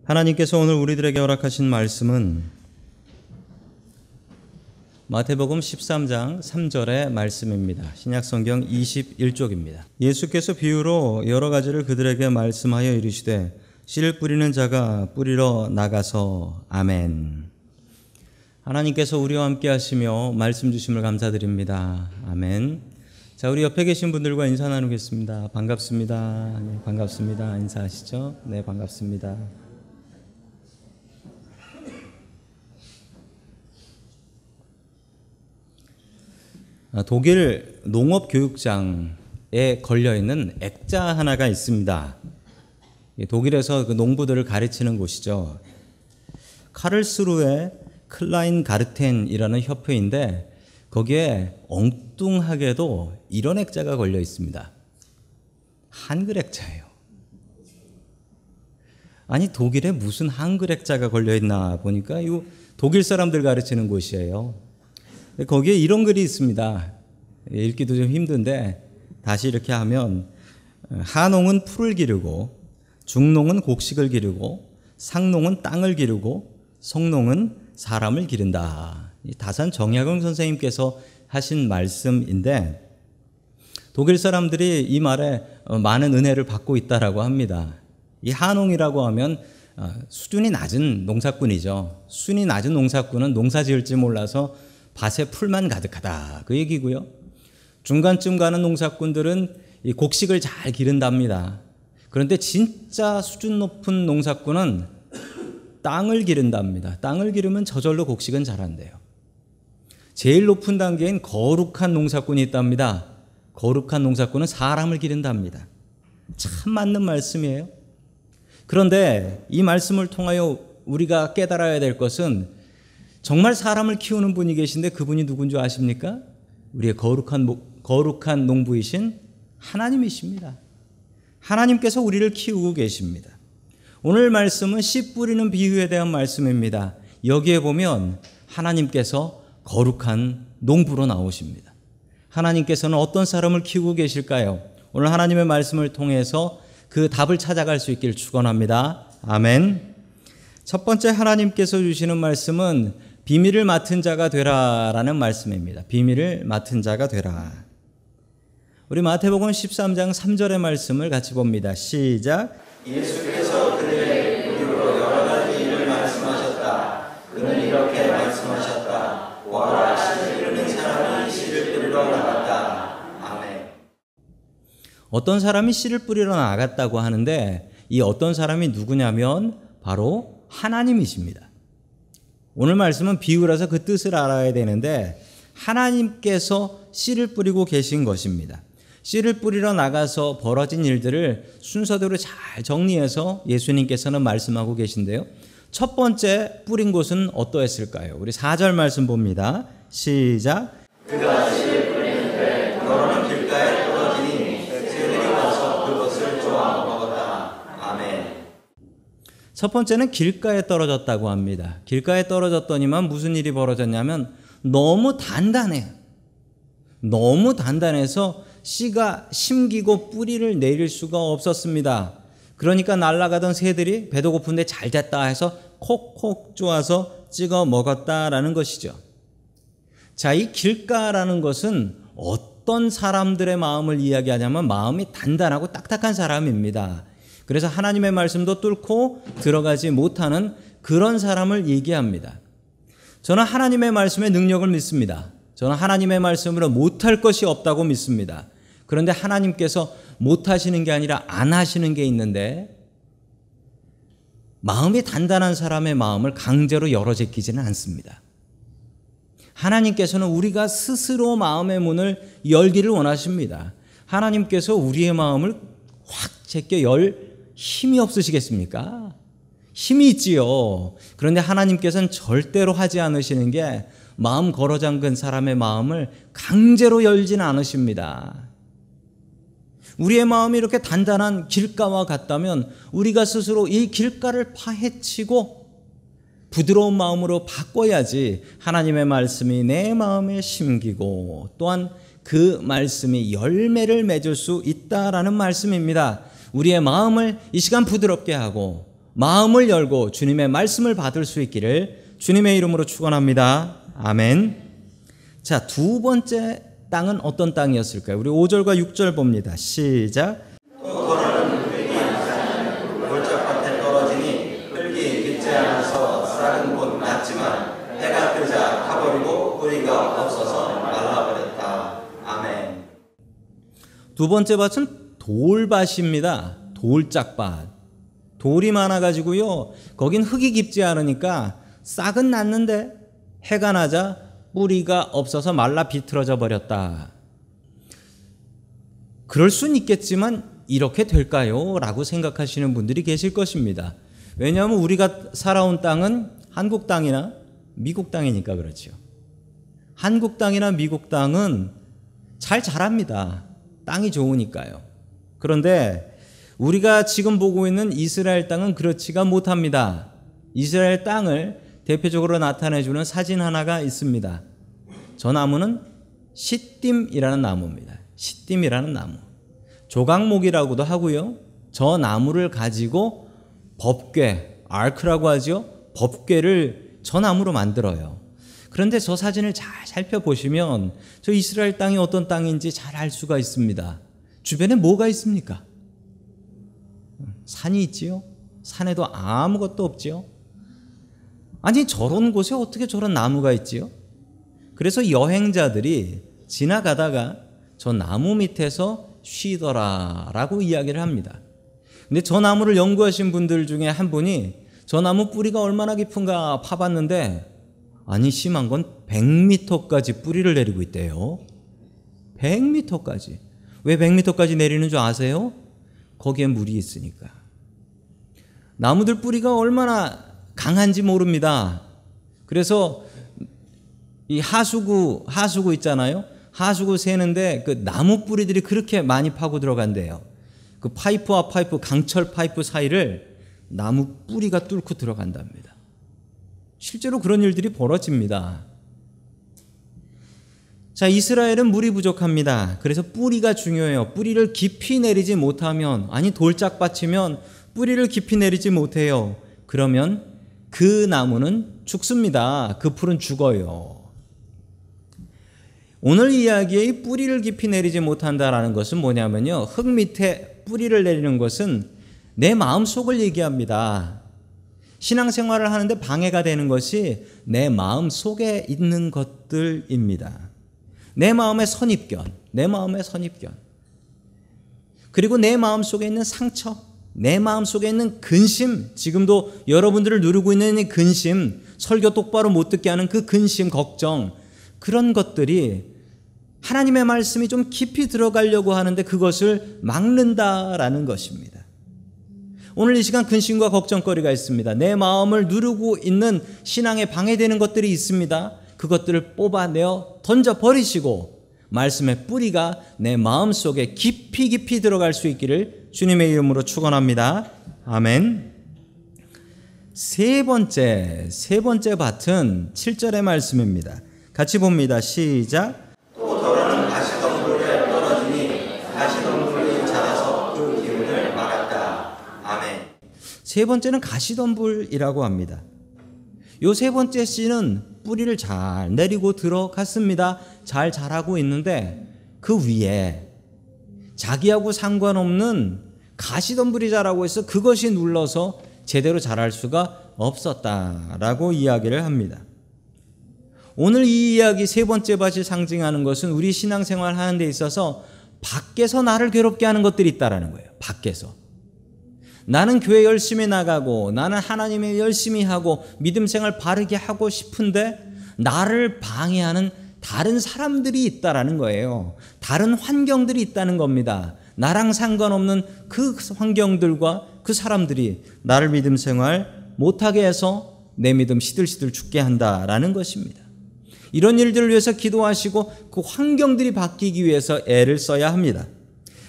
하나님께서 오늘 우리들에게 허락하신 말씀은 마태복음 13장 3절의 말씀입니다. 신약성경 21쪽입니다. 예수께서 비유로 여러 가지를 그들에게 말씀하여 이르시되 씨를 뿌리는 자가 뿌리러 나가서 아멘. 하나님께서 우리와 함께 하시며 말씀 주심을 감사드립니다. 아멘. 자, 우리 옆에 계신 분들과 인사 나누겠습니다. 반갑습니다. 네, 반갑습니다. 인사하시죠? 네, 반갑습니다. 독일 농업교육장에 걸려있는 액자 하나가 있습니다. 독일에서 그 농부들을 가르치는 곳이죠. 카를스루에 클라인가르텐이라는 협회인데 거기에 엉뚱하게도 이런 액자가 걸려 있습니다. 한글 액자예요. 아니, 독일에 무슨 한글 액자가 걸려 있나 보니까 이 독일 사람들 가르치는 곳이에요. 거기에 이런 글이 있습니다. 읽기도 좀 힘든데 다시 이렇게 하면 하농은 풀을 기르고 중농은 곡식을 기르고 상농은 땅을 기르고 성농은 사람을 기른다. 다산 정약용 선생님께서 하신 말씀인데 독일 사람들이 이 말에 많은 은혜를 받고 있다라고 합니다. 이 하농이라고 하면 수준이 낮은 농사꾼이죠. 수준이 낮은 농사꾼은 농사 지을지 몰라서 밭에 풀만 가득하다, 그 얘기고요. 중간쯤 가는 농사꾼들은 이 곡식을 잘 기른답니다. 그런데 진짜 수준 높은 농사꾼은 땅을 기른답니다. 땅을 기르면 저절로 곡식은 자란대요. 제일 높은 단계인 거룩한 농사꾼이 있답니다. 거룩한 농사꾼은 사람을 기른답니다. 참 맞는 말씀이에요. 그런데 이 말씀을 통하여 우리가 깨달아야 될 것은 정말 사람을 키우는 분이 계신데 그분이 누군지 아십니까? 우리의 거룩한 농부이신 하나님이십니다. 하나님께서 우리를 키우고 계십니다. 오늘 말씀은 씨 뿌리는 비유에 대한 말씀입니다. 여기에 보면 하나님께서 거룩한 농부로 나오십니다. 하나님께서는 어떤 사람을 키우고 계실까요? 오늘 하나님의 말씀을 통해서 그 답을 찾아갈 수 있기를 축원합니다. 아멘. 첫 번째 하나님께서 주시는 말씀은 비밀을 맡은 자가 되라라는 말씀입니다. 비밀을 맡은 자가 되라. 우리 마태복음 13장 3절의 말씀을 같이 봅니다. 시작. 예수께서 그들에게 비유로 여러 가지 일을 말씀하셨다. 그는 이렇게 말씀하셨다. 보아라, 씨를 뿌리는 사람이 씨를 뿌리러 나갔다. 아멘. 어떤 사람이 씨를 뿌리러 나갔다고 하는데 이 어떤 사람이 누구냐면 바로 하나님이십니다. 오늘 말씀은 비유라서 그 뜻을 알아야 되는데 하나님께서 씨를 뿌리고 계신 것입니다. 씨를 뿌리러 나가서 벌어진 일들을 순서대로 잘 정리해서 예수님께서는 말씀하고 계신데요. 첫 번째 뿌린 곳은 어떠했을까요? 우리 4절 말씀 봅니다. 시작. 그가 씨를 뿌리는데 더러는 길가에 떨어지니 새들이 와서 그것을 쪼아 먹었다. 아멘. 첫 번째는 길가에 떨어졌다고 합니다. 길가에 떨어졌더니만 무슨 일이 벌어졌냐면 너무 단단해요. 너무 단단해서 씨가 심기고 뿌리를 내릴 수가 없었습니다. 그러니까 날아가던 새들이 배도 고픈데 잘 됐다 해서 콕콕 쪼아서 찍어 먹었다라는 것이죠. 자, 이 길가라는 것은 어떤 사람들의 마음을 이야기하냐면 마음이 단단하고 딱딱한 사람입니다. 그래서 하나님의 말씀도 뚫고 들어가지 못하는 그런 사람을 얘기합니다. 저는 하나님의 말씀의 능력을 믿습니다. 저는 하나님의 말씀으로 못할 것이 없다고 믿습니다. 그런데 하나님께서 못하시는 게 아니라 안 하시는 게 있는데 마음이 단단한 사람의 마음을 강제로 열어 제끼지는 않습니다. 하나님께서는 우리가 스스로 마음의 문을 열기를 원하십니다. 하나님께서 우리의 마음을 확 제껴 열 힘이 없으시겠습니까? 힘이 있지요. 그런데 하나님께서는 절대로 하지 않으시는 게 마음 걸어 잠근 사람의 마음을 강제로 열지는 않으십니다. 우리의 마음이 이렇게 단단한 길가와 같다면 우리가 스스로 이 길가를 파헤치고 부드러운 마음으로 바꿔야지 하나님의 말씀이 내 마음에 심기고 또한 그 말씀이 열매를 맺을 수 있다라는 말씀입니다. 우리의 마음을 이 시간 부드럽게 하고 마음을 열고 주님의 말씀을 받을 수 있기를 주님의 이름으로 축원합니다. 아멘. 자, 두 번째 땅은 어떤 땅이었을까요? 우리 5절과 6절 봅니다. 시작. 또 더러는 흙이 골짜밭에 떨어지니 흙이 깊지 않아서 싹은 곧 났지만 해가 뜨자 타버리고 뿌리가 없어서 말라버렸다. 아멘. 두 번째 밭은 돌밭입니다. 돌짝밭. 돌이 많아가지고요, 거긴 흙이 깊지 않으니까 싹은 났는데 해가 나자 뿌리가 없어서 말라 비틀어져 버렸다. 그럴 순 있겠지만 이렇게 될까요? 라고 생각하시는 분들이 계실 것입니다. 왜냐하면 우리가 살아온 땅은 한국 땅이나 미국 땅이니까 그렇죠. 한국 땅이나 미국 땅은 잘 자랍니다. 땅이 좋으니까요. 그런데 우리가 지금 보고 있는 이스라엘 땅은 그렇지가 못합니다. 이스라엘 땅을 대표적으로 나타내주는 사진 하나가 있습니다. 저 나무는 시딤이라는 나무입니다. 시딤이라는 나무. 조각목이라고도 하고요. 저 나무를 가지고 법궤, 아크라고 하죠. 법궤를 저 나무로 만들어요. 그런데 저 사진을 잘 살펴보시면 저 이스라엘 땅이 어떤 땅인지 잘 알 수가 있습니다. 주변에 뭐가 있습니까? 산이 있지요. 산에도 아무것도 없지요. 아니, 저런 곳에 어떻게 저런 나무가 있지요? 그래서 여행자들이 지나가다가 저 나무 밑에서 쉬더라라고 이야기를 합니다. 근데 저 나무를 연구하신 분들 중에 한 분이 저 나무 뿌리가 얼마나 깊은가 파봤는데, 아니, 심한 건 100m까지 뿌리를 내리고 있대요. 100m까지. 왜 100m까지 내리는 줄 아세요? 거기에 물이 있으니까. 나무들 뿌리가 얼마나 강한지 모릅니다. 그래서 이 하수구 있잖아요. 하수구 새는데 그 나무 뿌리들이 그렇게 많이 파고 들어간대요. 그 파이프와 파이프, 강철 파이프 사이를 나무 뿌리가 뚫고 들어간답니다. 실제로 그런 일들이 벌어집니다. 자, 이스라엘은 물이 부족합니다. 그래서 뿌리가 중요해요. 뿌리를 깊이 내리지 못하면, 아니 돌짝밭이면 뿌리를 깊이 내리지 못해요. 그러면 그 나무는 죽습니다. 그 풀은 죽어요. 오늘 이야기의 뿌리를 깊이 내리지 못한다라는 것은 뭐냐면요, 흙 밑에 뿌리를 내리는 것은 내 마음속을 얘기합니다. 신앙생활을 하는데 방해가 되는 것이 내 마음속에 있는 것들입니다. 내 마음의 선입견, 내 마음의 선입견, 그리고 내 마음속에 있는 상처, 내 마음속에 있는 근심, 지금도 여러분들을 누르고 있는 이 근심, 설교 똑바로 못 듣게 하는 그 근심, 걱정, 그런 것들이 하나님의 말씀이 좀 깊이 들어가려고 하는데 그것을 막는다라는 것입니다. 오늘 이 시간 근심과 걱정거리가 있습니다. 내 마음을 누르고 있는 신앙에 방해되는 것들이 있습니다. 그것들을 뽑아내어 던져버리시고 말씀의 뿌리가 내 마음속에 깊이 깊이 들어갈 수 있기를 주님의 이름으로 축원합니다. 아멘. 세 번째 밭은 7절의 말씀입니다. 같이 봅니다. 시작. 또 더러는 가시덤불에 떨어지니 가시덤불이 자라서 그 기운을 막았다. 아멘. 세 번째는 가시덤불이라고 합니다. 요 세 번째 씨는 뿌리를 잘 내리고 들어갔습니다. 잘 자라고 있는데 그 위에 자기하고 상관없는 가시덤불이 자라고 있어 그것이 눌러서 제대로 자랄 수가 없었다라고 이야기를 합니다. 오늘 이 이야기 세 번째 밭이 상징하는 것은 우리 신앙생활 하는 데 있어서 밖에서 나를 괴롭게 하는 것들이 있다라는 거예요. 밖에서. 나는 교회 열심히 나가고 나는 하나님의 열심히 하고 믿음 생활 바르게 하고 싶은데 나를 방해하는 다른 사람들이 있다라는 거예요. 다른 환경들이 있다는 겁니다. 나랑 상관없는 그 환경들과 그 사람들이 나를 믿음 생활 못하게 해서 내 믿음 시들시들 죽게 한다라는 것입니다. 이런 일들을 위해서 기도하시고 그 환경들이 바뀌기 위해서 애를 써야 합니다.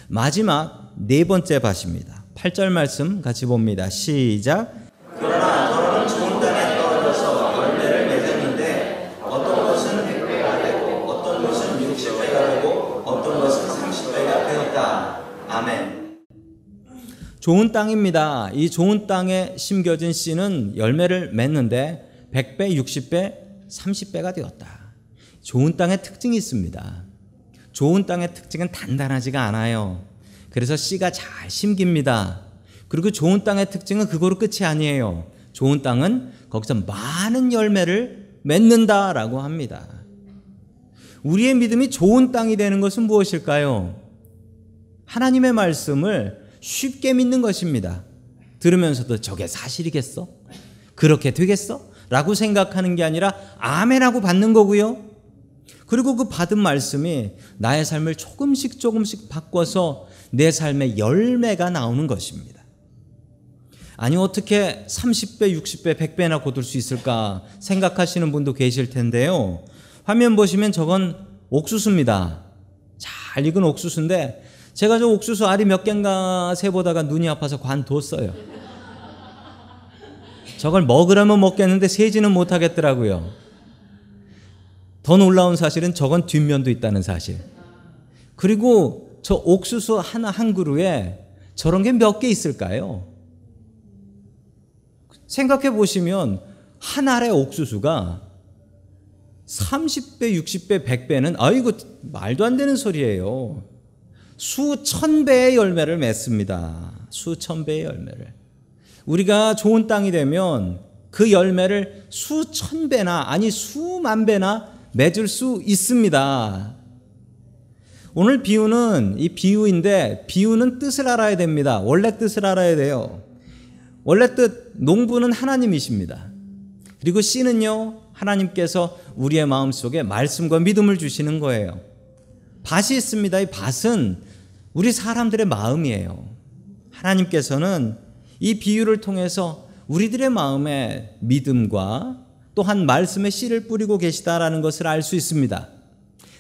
마지막 네 번째 밭입니다. 8절 말씀 같이 봅니다. 시작. 그러나 너는 좋은 땅에 떨어져서 열매를 맺었는데 어떤 것은 100배가 되고 어떤 것은 60배가 되고 어떤 것은 30배가 되었다. 아멘. 좋은 땅입니다. 이 좋은 땅에 심겨진 씨는 열매를 맺는데 100배, 60배, 30배가 되었다. 좋은 땅의 특징이 있습니다. 좋은 땅의 특징은 단단하지가 않아요. 그래서 씨가 잘 심깁니다. 그리고 좋은 땅의 특징은 그거로 끝이 아니에요. 좋은 땅은 거기서 많은 열매를 맺는다라고 합니다. 우리의 믿음이 좋은 땅이 되는 것은 무엇일까요? 하나님의 말씀을 쉽게 믿는 것입니다. 들으면서도 저게 사실이겠어? 그렇게 되겠어? 라고 생각하는 게 아니라 아멘하고 받는 거고요. 그리고 그 받은 말씀이 나의 삶을 조금씩 바꿔서 내 삶의 열매가 나오는 것입니다. 아니 어떻게 30배, 60배, 100배나 거둘 수 있을까 생각하시는 분도 계실 텐데요. 화면 보시면 저건 옥수수입니다. 잘 익은 옥수수인데 제가 저 옥수수 알이 몇 개인가 세보다가 눈이 아파서 관뒀어요. 저걸 먹으라면 먹겠는데 세지는 못하겠더라고요. 더 놀라운 사실은 저건 뒷면도 있다는 사실. 그리고 저 옥수수 하나 한 그루에 저런 게 몇 개 있을까요? 생각해 보시면 한 알의 옥수수가 30배, 60배, 100배는 아이고 말도 안 되는 소리예요. 수천 배의 열매를 맺습니다. 수천 배의 열매를. 우리가 좋은 땅이 되면 그 열매를 수천 배나 아니 수만 배나 맺을 수 있습니다. 오늘 비유는 이 비유인데 비유는 뜻을 알아야 됩니다. 원래 뜻을 알아야 돼요. 원래 뜻 농부는 하나님이십니다. 그리고 씨는요 하나님께서 우리의 마음속에 말씀과 믿음을 주시는 거예요. 밭이 있습니다. 이 밭은 우리 사람들의 마음이에요. 하나님께서는 이 비유를 통해서 우리들의 마음에 믿음과 또한 말씀의 씨를 뿌리고 계시다라는 것을 알 수 있습니다.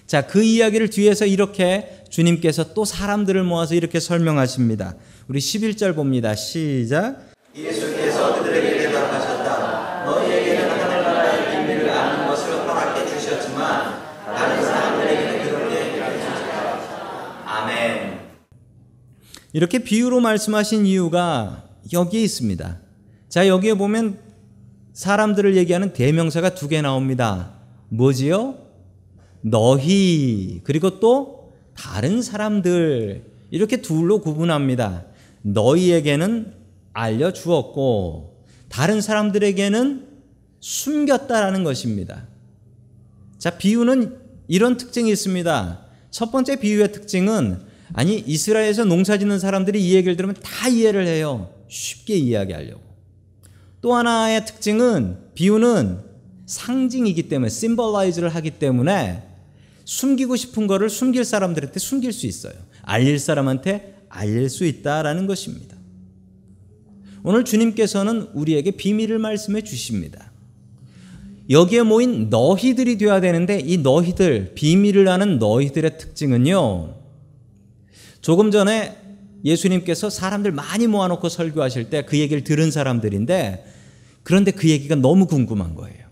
자, 그 이야기를 뒤에서 이렇게 주님께서 또 사람들을 모아서 이렇게 설명하십니다. 우리 11절 봅니다. 시작. 예수께서 그들에게 대답하셨다. 너희에게는 하늘나라의 비밀을 아는 것을 허락해 주셨지만 다른 사람들에게는 그렇게 해 주셨다. 아멘. 이렇게 비유로 말씀하신 이유가 여기에 있습니다. 자, 여기에 보면 사람들을 얘기하는 대명사가 두 개 나옵니다. 뭐지요? 너희 그리고 또 다른 사람들 이렇게 둘로 구분합니다. 너희에게는 알려주었고 다른 사람들에게는 숨겼다라는 것입니다. 자, 비유는 이런 특징이 있습니다. 첫 번째 비유의 특징은 아니 이스라엘에서 농사 짓는 사람들이 이 얘기를 들으면 다 이해를 해요. 쉽게 이야기하려고. 또 하나의 특징은 비유는 상징이기 때문에 심볼라이즈를 하기 때문에 숨기고 싶은 거를 숨길 사람들한테 숨길 수 있어요. 알릴 사람한테 알릴 수 있다라는 것입니다. 오늘 주님께서는 우리에게 비밀을 말씀해 주십니다. 여기에 모인 너희들이 되어야 되는데 이 너희들, 비밀을 아는 너희들의 특징은요. 조금 전에 예수님께서 사람들 많이 모아놓고 설교하실 때 그 얘기를 들은 사람들인데 그런데 그 얘기가 너무 궁금한 거예요.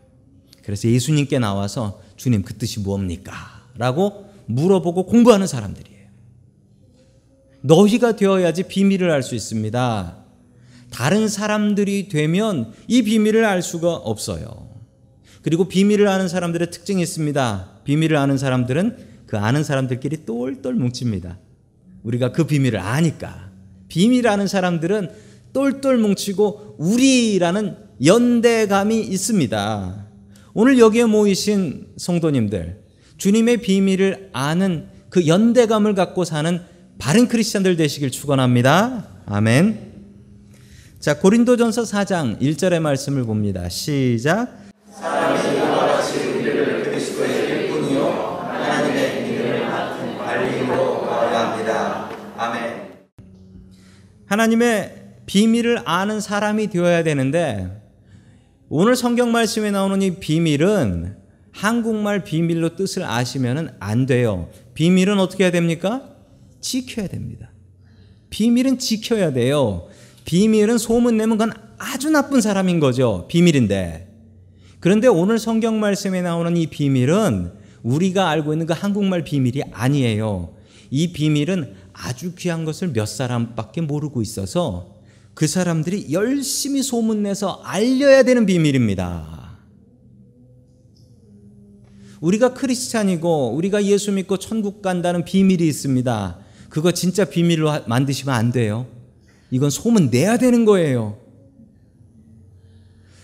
그래서 예수님께 나와서 주님 그 뜻이 뭡니까? 라고 물어보고 공부하는 사람들이에요. 너희가 되어야지 비밀을 알 수 있습니다. 다른 사람들이 되면 이 비밀을 알 수가 없어요. 그리고 비밀을 아는 사람들의 특징이 있습니다. 비밀을 아는 사람들은 그 아는 사람들끼리 똘똘 뭉칩니다. 우리가 그 비밀을 아니까. 비밀 아는 사람들은 똘똘 뭉치고 우리라는 연대감이 있습니다. 오늘 여기에 모이신 성도님들, 주님의 비밀을 아는 그 연대감을 갖고 사는 바른 크리스찬들 되시길 축원합니다. 아멘. 자, 고린도전서 4장 1절의 말씀을 봅니다. 시작. 사람이 이와 같이 우리를 그리스도의 일뿐이요 하나님의 믿음을 맡은 알림으로 거야 합니다. 아멘. 하나님의 비밀을 아는 사람이 되어야 되는데 오늘 성경 말씀에 나오는 이 비밀은 한국말 비밀로 뜻을 아시면 안 돼요. 비밀은 어떻게 해야 됩니까? 지켜야 됩니다. 비밀은 지켜야 돼요. 비밀은 소문내면 그건 아주 나쁜 사람인 거죠. 비밀인데. 그런데 오늘 성경 말씀에 나오는 이 비밀은 우리가 알고 있는 그 한국말 비밀이 아니에요. 이 비밀은 아주 귀한 것을 몇 사람밖에 모르고 있어서 그 사람들이 열심히 소문내서 알려야 되는 비밀입니다. 우리가 크리스찬이고 우리가 예수 믿고 천국 간다는 비밀이 있습니다. 그거 진짜 비밀로 만드시면 안 돼요. 이건 소문 내야 되는 거예요.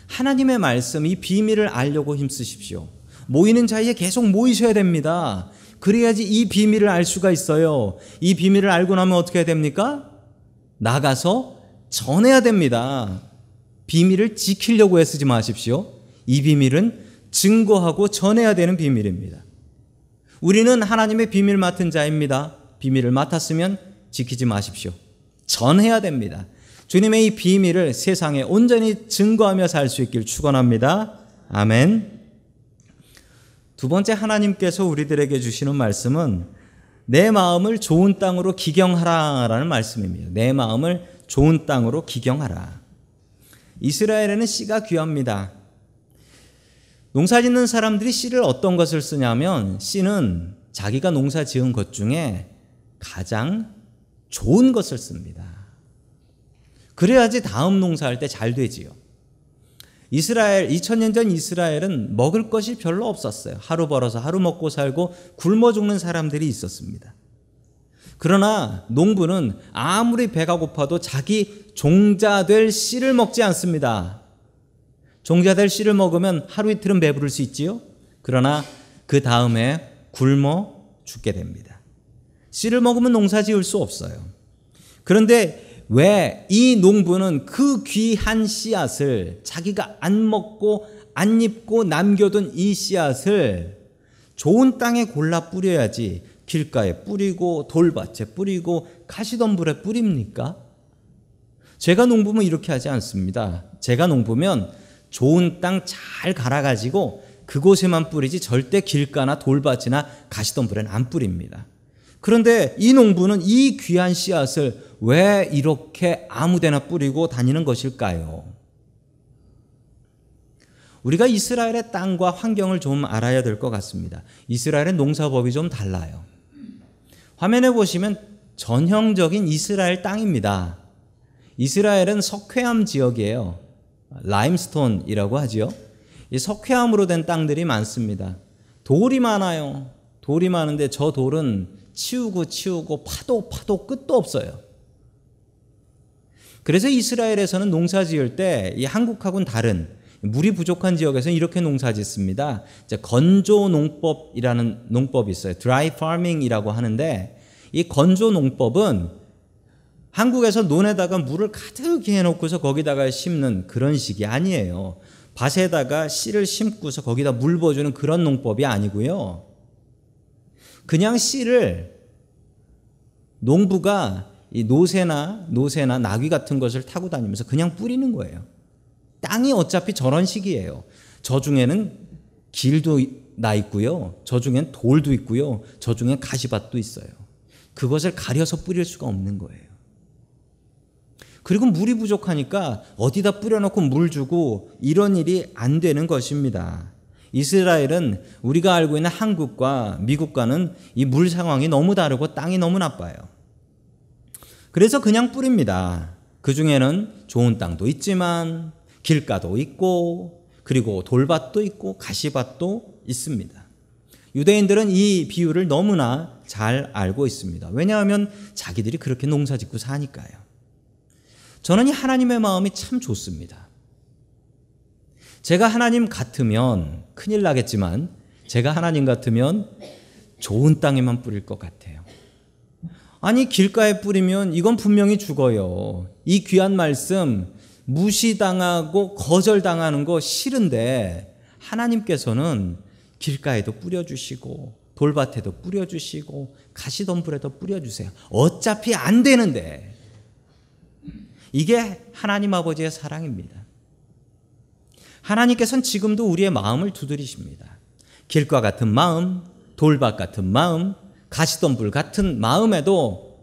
하나님의 말씀, 이 비밀을 알려고 힘쓰십시오. 모이는 자리에 계속 모이셔야 됩니다. 그래야지 이 비밀을 알 수가 있어요. 이 비밀을 알고 나면 어떻게 해야 됩니까? 나가서 전해야 됩니다. 비밀을 지키려고 애쓰지 마십시오. 이 비밀은 증거하고 전해야 되는 비밀입니다. 우리는 하나님의 비밀 맡은 자입니다. 비밀을 맡았으면 지키지 마십시오. 전해야 됩니다. 주님의 이 비밀을 세상에 온전히 증거하며 살 수 있길 축원합니다. 아멘. 두 번째, 하나님께서 우리들에게 주시는 말씀은 내 마음을 좋은 땅으로 기경하라라는 말씀입니다. 내 마음을 좋은 땅으로 기경하라. 이스라엘에는 씨가 귀합니다. 농사 짓는 사람들이 씨를 어떤 것을 쓰냐면 씨는 자기가 농사 지은 것 중에 가장 좋은 것을 씁니다. 그래야지 다음 농사할 때 잘 되지요. 2000년 전 이스라엘은 먹을 것이 별로 없었어요. 하루 벌어서 하루 먹고 살고 굶어 죽는 사람들이 있었습니다. 그러나 농부는 아무리 배가 고파도 자기 종자될 씨를 먹지 않습니다. 종자될 씨를 먹으면 하루 이틀은 배부를 수 있지요. 그러나 그 다음에 굶어 죽게 됩니다. 씨를 먹으면 농사 지을 수 없어요. 그런데 왜 이 농부는 그 귀한 씨앗을 자기가 안 먹고 안 입고 남겨둔 이 씨앗을 좋은 땅에 골라 뿌려야지 길가에 뿌리고 돌밭에 뿌리고 가시덤불에 뿌립니까? 제가 농부면 이렇게 하지 않습니다. 제가 농부면 좋은 땅 잘 갈아가지고 그곳에만 뿌리지 절대 길가나 돌밭이나 가시덤불에는 안 뿌립니다. 그런데 이 농부는 이 귀한 씨앗을 왜 이렇게 아무데나 뿌리고 다니는 것일까요? 우리가 이스라엘의 땅과 환경을 좀 알아야 될 것 같습니다. 이스라엘의 농사법이 좀 달라요. 화면에 보시면 전형적인 이스라엘 땅입니다. 이스라엘은 석회암 지역이에요. 라임스톤이라고 하죠. 이 석회암으로 된 땅들이 많습니다. 돌이 많아요. 돌이 많은데 저 돌은 치우고 파도 끝도 없어요. 그래서 이스라엘에서는 농사 지을 때 이 한국하고는 다른 물이 부족한 지역에서는 이렇게 농사 짓습니다. 건조 농법이라는 농법이 있어요. 드라이 파밍이라고 하는데 이 건조 농법은 한국에서 논에다가 물을 가득히 해놓고서 거기다가 심는 그런 식이 아니에요. 밭에다가 씨를 심고서 거기다 물 부어주는 그런 농법이 아니고요. 그냥 씨를 농부가 이 노새나 나귀 같은 것을 타고 다니면서 그냥 뿌리는 거예요. 땅이 어차피 저런 식이에요. 저 중에는 길도 나 있고요. 저 중엔 돌도 있고요. 저 중엔 가시밭도 있어요. 그것을 가려서 뿌릴 수가 없는 거예요. 그리고 물이 부족하니까 어디다 뿌려놓고 물 주고 이런 일이 안 되는 것입니다. 이스라엘은 우리가 알고 있는 한국과 미국과는 이 물 상황이 너무 다르고 땅이 너무 나빠요. 그래서 그냥 뿌립니다. 그 중에는 좋은 땅도 있지만 길가도 있고 그리고 돌밭도 있고 가시밭도 있습니다. 유대인들은 이 비유를 너무나 잘 알고 있습니다. 왜냐하면 자기들이 그렇게 농사 짓고 사니까요. 저는 이 하나님의 마음이 참 좋습니다. 제가 하나님 같으면 큰일 나겠지만 제가 하나님 같으면 좋은 땅에만 뿌릴 것 같아요. 아니 길가에 뿌리면 이건 분명히 죽어요. 이 귀한 말씀 무시당하고 거절당하는 거 싫은데 하나님께서는 길가에도 뿌려주시고 돌밭에도 뿌려주시고 가시덤불에도 뿌려주세요. 어차피 안 되는데. 이게 하나님 아버지의 사랑입니다. 하나님께서는 지금도 우리의 마음을 두드리십니다. 길가 같은 마음, 돌밭 같은 마음, 가시덤불 같은 마음에도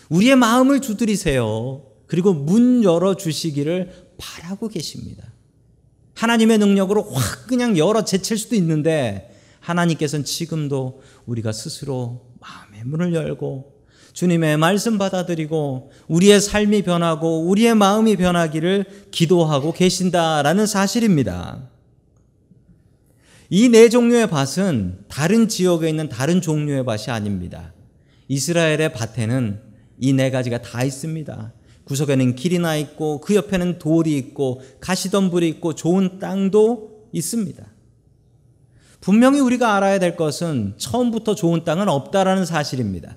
우리의 마음을 두드리세요. 그리고 문 열어주시기를 바라고 계십니다. 하나님의 능력으로 확 그냥 열어 제칠 수도 있는데 하나님께서는 지금도 우리가 스스로 마음에 문을 열고 주님의 말씀 받아들이고 우리의 삶이 변하고 우리의 마음이 변하기를 기도하고 계신다라는 사실입니다. 이 네 종류의 밭은 다른 지역에 있는 다른 종류의 밭이 아닙니다. 이스라엘의 밭에는 이 네 가지가 다 있습니다. 구석에는 길이 나 있고 그 옆에는 돌이 있고 가시덤불이 있고 좋은 땅도 있습니다. 분명히 우리가 알아야 될 것은 처음부터 좋은 땅은 없다라는 사실입니다.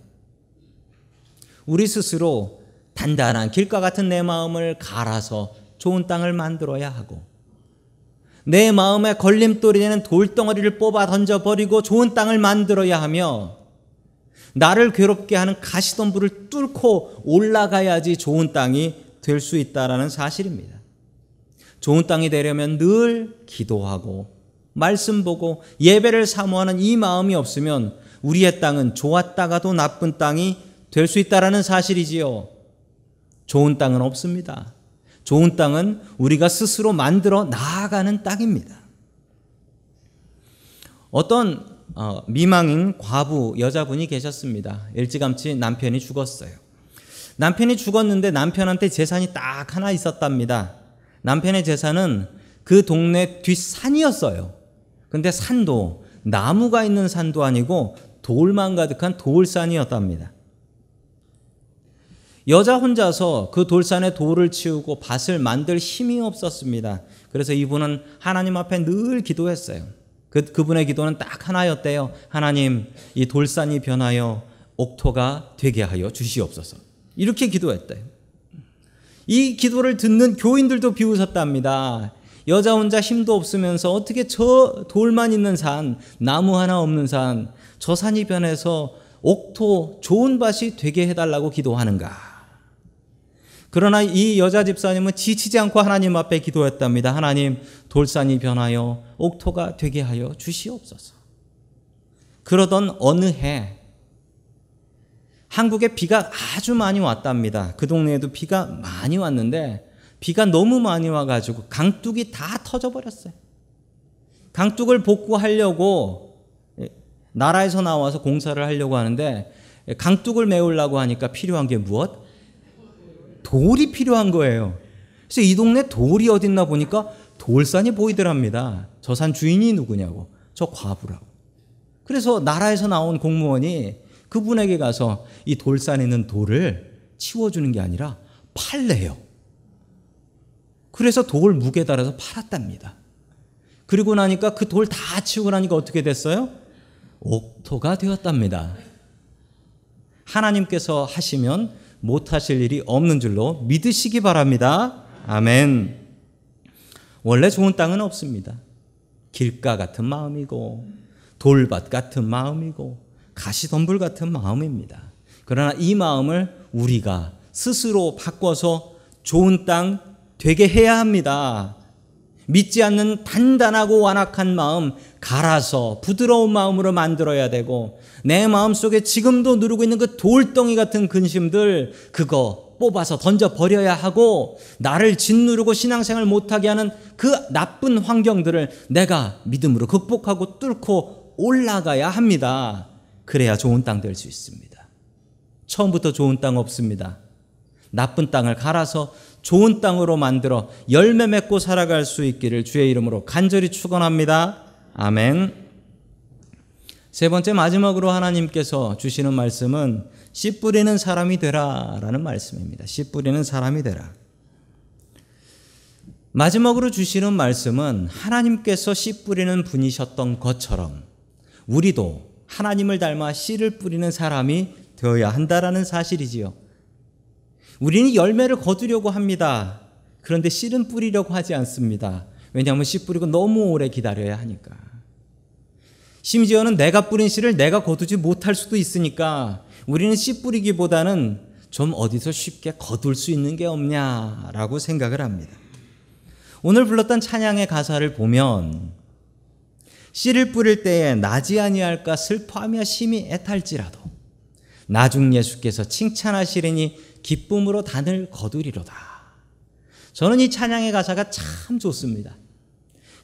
우리 스스로 단단한 길과 같은 내 마음을 갈아서 좋은 땅을 만들어야 하고 내 마음에 걸림돌이 되는 돌덩어리를 뽑아 던져버리고 좋은 땅을 만들어야 하며 나를 괴롭게 하는 가시덤불을 뚫고 올라가야지 좋은 땅이 될 수 있다는 사실입니다. 좋은 땅이 되려면 늘 기도하고 말씀 보고 예배를 사모하는 이 마음이 없으면 우리의 땅은 좋았다가도 나쁜 땅이 될 수 있다는 사실이지요. 좋은 땅은 없습니다. 좋은 땅은 우리가 스스로 만들어 나아가는 땅입니다. 어떤 미망인 과부 여자분이 계셨습니다. 일찌감치 남편이 죽었어요. 남편이 죽었는데 남편한테 재산이 딱 하나 있었답니다. 남편의 재산은 그 동네 뒷산이었어요. 근데 산도 나무가 있는 산도 아니고 돌만 가득한 돌산이었답니다. 여자 혼자서 그 돌산에 돌을 치우고 밭을 만들 힘이 없었습니다. 그래서 이분은 하나님 앞에 늘 기도했어요. 그분의 기도는 딱 하나였대요. 하나님, 이 돌산이 변하여 옥토가 되게 하여 주시옵소서. 이렇게 기도했대요. 이 기도를 듣는 교인들도 비웃었답니다. 여자 혼자 힘도 없으면서 어떻게 저 돌만 있는 산, 나무 하나 없는 산, 저 산이 변해서 옥토 좋은 밭이 되게 해달라고 기도하는가. 그러나 이 여자 집사님은 지치지 않고 하나님 앞에 기도했답니다. 하나님, 돌산이 변하여 옥토가 되게 하여 주시옵소서. 그러던 어느 해 한국에 비가 아주 많이 왔답니다. 그 동네에도 비가 많이 왔는데 비가 너무 많이 와가지고 강둑이 다 터져버렸어요. 강둑을 복구하려고 나라에서 나와서 공사를 하려고 하는데 강둑을 메우려고 하니까 필요한 게 무엇? 돌이 필요한 거예요. 그래서 이 동네 돌이 어딨나 보니까 돌산이 보이더랍니다. 저 산 주인이 누구냐고. 저 과부라고. 그래서 나라에서 나온 공무원이 그분에게 가서 이 돌산에 있는 돌을 치워주는 게 아니라 팔래요. 그래서 돌 무게 달아서 팔았답니다. 그리고 나니까 그 돌 다 치우고 나니까 어떻게 됐어요? 옥토가 되었답니다. 하나님께서 하시면 못하실 일이 없는 줄로 믿으시기 바랍니다. 아멘. 원래 좋은 땅은 없습니다. 길가 같은 마음이고 돌밭 같은 마음이고 가시덤불 같은 마음입니다. 그러나 이 마음을 우리가 스스로 바꿔서 좋은 땅 되게 해야 합니다. 믿지 않는 단단하고 완악한 마음 갈아서 부드러운 마음으로 만들어야 되고 내 마음속에 지금도 누르고 있는 그 돌덩이 같은 근심들 그거 뽑아서 던져버려야 하고 나를 짓누르고 신앙생활 못하게 하는 그 나쁜 환경들을 내가 믿음으로 극복하고 뚫고 올라가야 합니다. 그래야 좋은 땅 될 수 있습니다. 처음부터 좋은 땅 없습니다. 나쁜 땅을 갈아서 좋은 땅으로 만들어 열매 맺고 살아갈 수 있기를 주의 이름으로 간절히 축원합니다. 아멘. 세 번째 마지막으로 하나님께서 주시는 말씀은 씨 뿌리는 사람이 되라라는 말씀입니다. 씨 뿌리는 사람이 되라. 마지막으로 주시는 말씀은 하나님께서 씨 뿌리는 분이셨던 것처럼 우리도 하나님을 닮아 씨를 뿌리는 사람이 되어야 한다라는 사실이지요. 우리는 열매를 거두려고 합니다. 그런데 씨는 뿌리려고 하지 않습니다. 왜냐하면 씨 뿌리고 너무 오래 기다려야 하니까. 심지어는 내가 뿌린 씨를 내가 거두지 못할 수도 있으니까 우리는 씨 뿌리기보다는 좀 어디서 쉽게 거둘 수 있는 게 없냐라고 생각을 합니다. 오늘 불렀던 찬양의 가사를 보면 씨를 뿌릴 때에 나지 아니할까 슬퍼하며 심히 애탈지라도 나중 예수께서 칭찬하시리니 기쁨으로 단을 거두리로다. 저는 이 찬양의 가사가 참 좋습니다.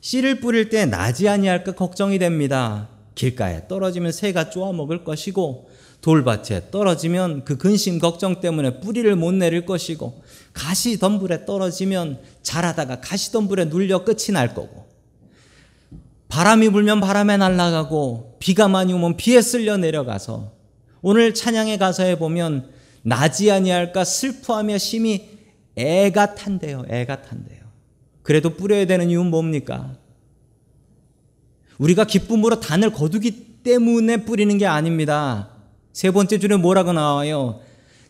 씨를 뿌릴 때 나지 아니할까 걱정이 됩니다. 길가에 떨어지면 새가 쪼아 먹을 것이고 돌밭에 떨어지면 그 근심 걱정 때문에 뿌리를 못 내릴 것이고 가시덤불에 떨어지면 자라다가 가시덤불에 눌려 끝이 날 거고 바람이 불면 바람에 날아가고 비가 많이 오면 비에 쓸려 내려가서 오늘 찬양의 가사에 보면 나지 아니할까 슬퍼하며 심히 애가 탄대요. 애가 탄대요. 그래도 뿌려야 되는 이유는 뭡니까? 우리가 기쁨으로 단을 거두기 때문에 뿌리는 게 아닙니다. 세 번째 줄에 뭐라고 나와요?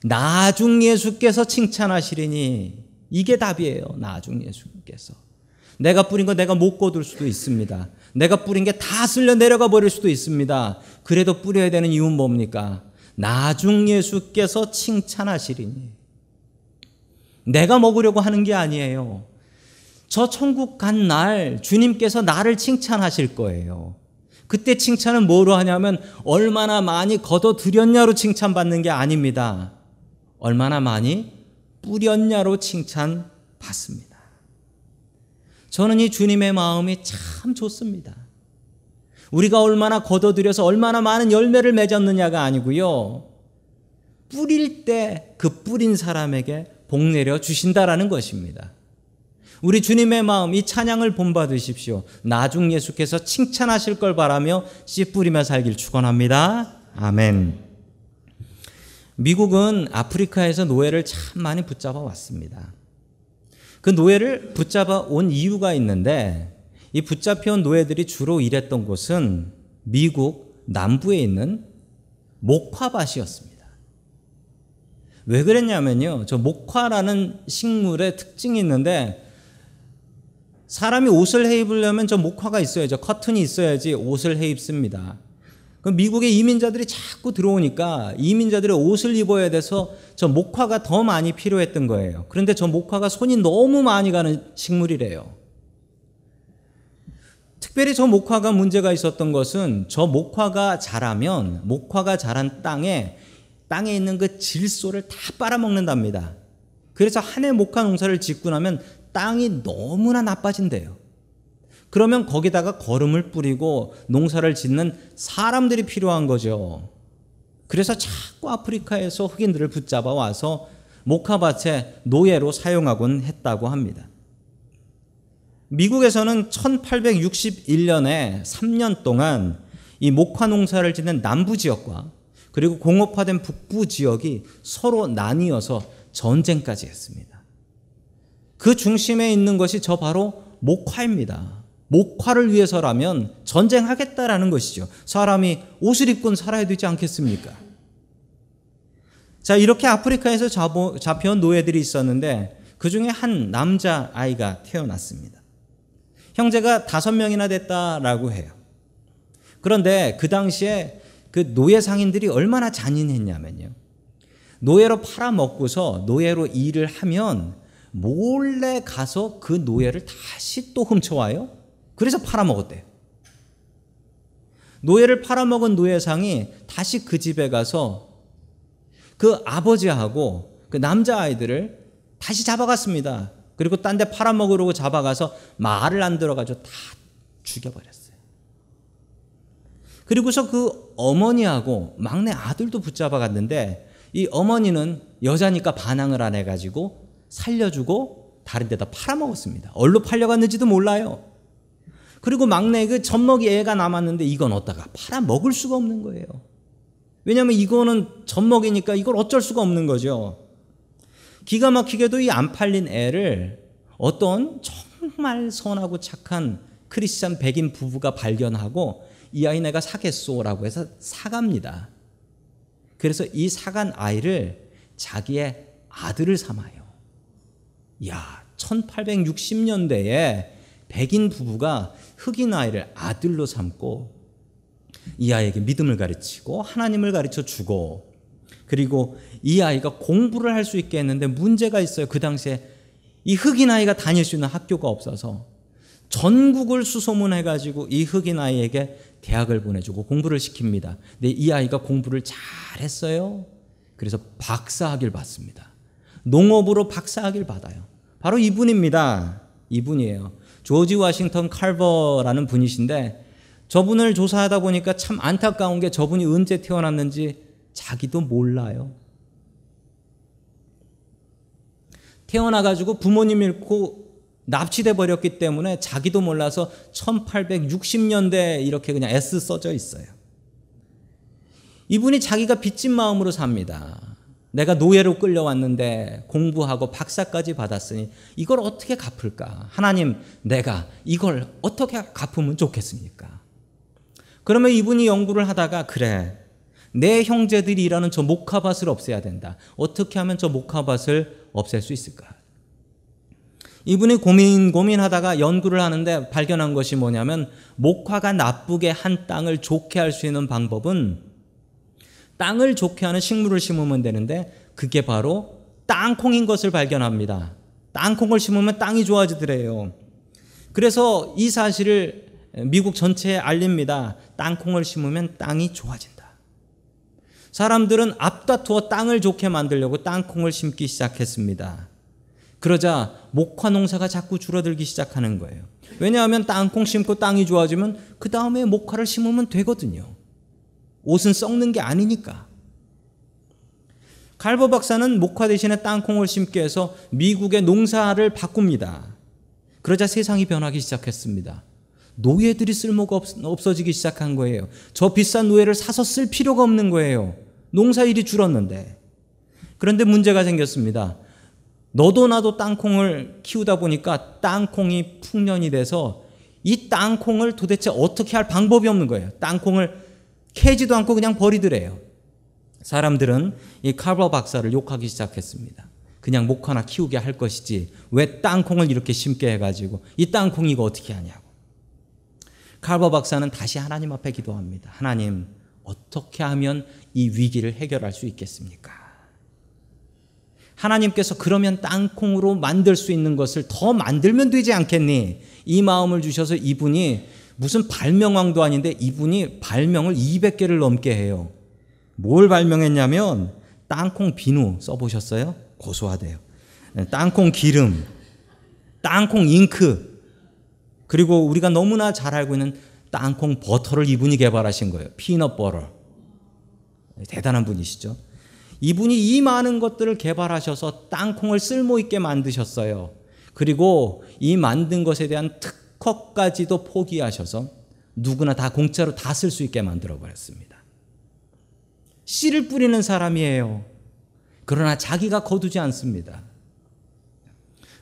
나중 예수께서 칭찬하시리니. 이게 답이에요. 나중 예수께서. 내가 뿌린 거 내가 못 거둘 수도 있습니다. 내가 뿌린 게 다 쓸려 내려가 버릴 수도 있습니다. 그래도 뿌려야 되는 이유는 뭡니까? 나중 예수께서 칭찬하시리니. 내가 먹으려고 하는 게 아니에요. 저 천국 간 날 주님께서 나를 칭찬하실 거예요. 그때 칭찬은 뭐로 하냐면 얼마나 많이 거둬들였냐로 칭찬받는 게 아닙니다. 얼마나 많이 뿌렸냐로 칭찬받습니다. 저는 이 주님의 마음이 참 좋습니다. 우리가 얼마나 거둬들여서 얼마나 많은 열매를 맺었느냐가 아니고요. 뿌릴 때 그 뿌린 사람에게 복 내려 주신다라는 것입니다. 우리 주님의 마음, 이 찬양을 본받으십시오. 나중 예수께서 칭찬하실 걸 바라며 씨 뿌리며 살길 축원합니다. 아멘. 미국은 아프리카에서 노예를 참 많이 붙잡아 왔습니다. 그 노예를 붙잡아 온 이유가 있는데 이 붙잡혀온 노예들이 주로 일했던 곳은 미국 남부에 있는 목화밭이었습니다. 왜 그랬냐면요. 저 목화라는 식물의 특징이 있는데 사람이 옷을 해 입으려면 저 목화가 있어야죠. 커튼이 있어야지 옷을 해 입습니다. 그럼 미국의 이민자들이 자꾸 들어오니까 이민자들이 옷을 입어야 돼서 저 목화가 더 많이 필요했던 거예요. 그런데 저 목화가 손이 너무 많이 가는 식물이래요. 특별히 저 목화가 문제가 있었던 것은 저 목화가 자라면 목화가 자란 땅에 있는 그 질소를 다 빨아먹는답니다. 그래서 한 해 목화 농사를 짓고 나면 땅이 너무나 나빠진대요. 그러면 거기다가 거름을 뿌리고 농사를 짓는 사람들이 필요한 거죠. 그래서 자꾸 아프리카에서 흑인들을 붙잡아 와서 목화밭에 노예로 사용하곤 했다고 합니다. 미국에서는 1861년에 3년 동안 이 목화 농사를 짓는 남부 지역과 그리고 공업화된 북부 지역이 서로 나뉘어서 전쟁까지 했습니다. 그 중심에 있는 것이 저 바로 목화입니다. 목화를 위해서라면 전쟁하겠다라는 것이죠. 사람이 옷을 입고는 살아야 되지 않겠습니까? 자, 이렇게 아프리카에서 잡혀온 노예들이 있었는데 그 중에 한 남자아이가 태어났습니다. 형제가 5명이나 됐다라고 해요. 그런데 그 당시에 그 노예 상인들이 얼마나 잔인했냐면요. 노예로 팔아먹고서 노예로 일을 하면 몰래 가서 그 노예를 다시 또 훔쳐와요. 그래서 팔아먹었대요. 노예를 팔아먹은 노예상이 다시 그 집에 가서 그 아버지하고 그 남자아이들을 다시 잡아갔습니다. 그리고 딴 데 팔아먹으려고 잡아가서 말을 안 들어가지고 다 죽여버렸어요. 그리고서 그 어머니하고 막내 아들도 붙잡아갔는데 이 어머니는 여자니까 반항을 안 해가지고 살려주고 다른 데다 팔아먹었습니다. 어디로 팔려갔는지도 몰라요. 그리고 막내 그 젖먹이 애가 남았는데 이건 어디다가 팔아먹을 수가 없는 거예요. 왜냐하면 이거는 젖먹이니까 이걸 어쩔 수가 없는 거죠. 기가 막히게도 이 안 팔린 애를 어떤 정말 선하고 착한 크리스찬 백인 부부가 발견하고 이 아이 내가 사겠소라고 해서 사갑니다. 그래서 이 사간 아이를 자기의 아들을 삼아요. 이야, 1860년대에 백인 부부가 흑인 아이를 아들로 삼고 이 아이에게 믿음을 가르치고 하나님을 가르쳐 주고 그리고 이 아이가 공부를 할 수 있게 했는데 문제가 있어요. 그 당시에 이 흑인 아이가 다닐 수 있는 학교가 없어서 전국을 수소문해가지고 이 흑인 아이에게 대학을 보내주고 공부를 시킵니다. 근데 이 아이가 공부를 잘했어요. 그래서 박사학위를 받습니다. 농업으로 박사학위를 받아요. 바로 이분입니다. 이분이에요. 조지 워싱턴 칼버라는 분이신데 저분을 조사하다 보니까 참 안타까운 게 저분이 언제 태어났는지 자기도 몰라요. 태어나가지고 부모님 잃고 납치돼 버렸기 때문에 자기도 몰라서 1860년대에 이렇게 그냥 S 써져 있어요. 이분이 자기가 빚진 마음으로 삽니다. 내가 노예로 끌려왔는데 공부하고 박사까지 받았으니 이걸 어떻게 갚을까? 하나님, 내가 이걸 어떻게 갚으면 좋겠습니까? 그러면 이분이 연구를 하다가 그래, 내 형제들이 일하는 저 목화밭을 없애야 된다. 어떻게 하면 저 목화밭을 없앨 수 있을까? 이분이 고민하다가 연구를 하는데 발견한 것이 뭐냐면 목화가 나쁘게 한 땅을 좋게 할 수 있는 방법은 땅을 좋게 하는 식물을 심으면 되는데 그게 바로 땅콩인 것을 발견합니다. 땅콩을 심으면 땅이 좋아지더래요. 그래서 이 사실을 미국 전체에 알립니다. 땅콩을 심으면 땅이 좋아진다. 사람들은 앞다투어 땅을 좋게 만들려고 땅콩을 심기 시작했습니다. 그러자 목화 농사가 자꾸 줄어들기 시작하는 거예요. 왜냐하면 땅콩 심고 땅이 좋아지면 그 다음에 목화를 심으면 되거든요. 옷은 썩는 게 아니니까. 칼버 박사는 목화 대신에 땅콩을 심게 해서 미국의 농사를 바꿉니다. 그러자 세상이 변하기 시작했습니다. 노예들이 쓸모가 없어지기 시작한 거예요. 저 비싼 노예를 사서 쓸 필요가 없는 거예요. 농사일이 줄었는데. 그런데 문제가 생겼습니다. 너도 나도 땅콩을 키우다 보니까 땅콩이 풍년이 돼서 이 땅콩을 도대체 어떻게 할 방법이 없는 거예요. 땅콩을 캐지도 않고 그냥 버리더래요. 사람들은 이 칼버 박사를 욕하기 시작했습니다. 그냥 목화나 키우게 할 것이지 왜 땅콩을 이렇게 심게 해가지고 이 땅콩이 이거 어떻게 하냐고. 칼버 박사는 다시 하나님 앞에 기도합니다. 하나님, 어떻게 하면 이 위기를 해결할 수 있겠습니까? 하나님께서 그러면 땅콩으로 만들 수 있는 것을 더 만들면 되지 않겠니? 이 마음을 주셔서 이분이 무슨 발명왕도 아닌데 이분이 발명을 200개를 넘게 해요. 뭘 발명했냐면 땅콩 비누 써보셨어요? 고소하대요. 땅콩 기름, 땅콩 잉크, 그리고 우리가 너무나 잘 알고 있는 땅콩 버터를 이분이 개발하신 거예요. 피넛 버터. 대단한 분이시죠. 이분이 이 많은 것들을 개발하셔서 땅콩을 쓸모있게 만드셨어요. 그리고 이 만든 것에 대한 특허까지도 포기하셔서 누구나 다 공짜로 다 쓸 수 있게 만들어버렸습니다. 씨를 뿌리는 사람이에요. 그러나 자기가 거두지 않습니다.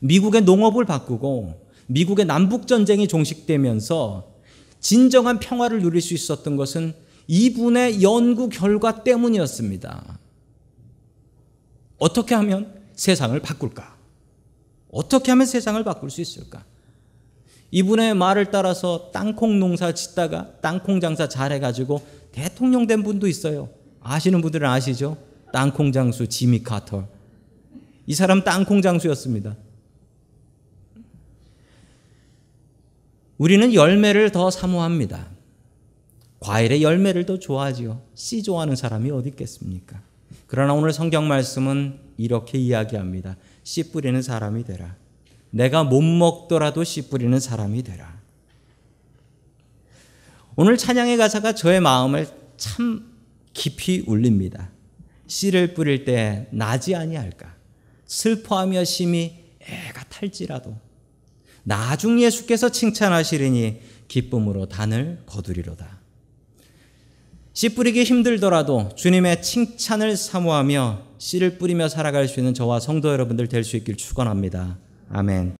미국의 농업을 바꾸고 미국의 남북전쟁이 종식되면서 진정한 평화를 누릴 수 있었던 것은 이분의 연구 결과 때문이었습니다. 어떻게 하면 세상을 바꿀까? 어떻게 하면 세상을 바꿀 수 있을까? 이분의 말을 따라서 땅콩 농사 짓다가 땅콩 장사 잘해가지고 대통령 된 분도 있어요. 아시는 분들은 아시죠? 땅콩 장수 지미 카터. 이 사람 땅콩 장수였습니다. 우리는 열매를 더 사모합니다. 과일의 열매를 더 좋아하지요. 씨 좋아하는 사람이 어디 있겠습니까? 그러나 오늘 성경 말씀은 이렇게 이야기합니다. 씨 뿌리는 사람이 되라. 내가 못 먹더라도 씨 뿌리는 사람이 되라. 오늘 찬양의 가사가 저의 마음을 참 깊이 울립니다. 씨를 뿌릴 때 나지 아니할까? 슬퍼하며 심히 애가 탈지라도 나중 예수께서 칭찬하시리니 기쁨으로 단을 거두리로다. 씨 뿌리기 힘들더라도 주님의 칭찬을 사모하며 씨를 뿌리며 살아갈 수 있는 저와 성도 여러분들 될 수 있길 축원합니다. 아멘.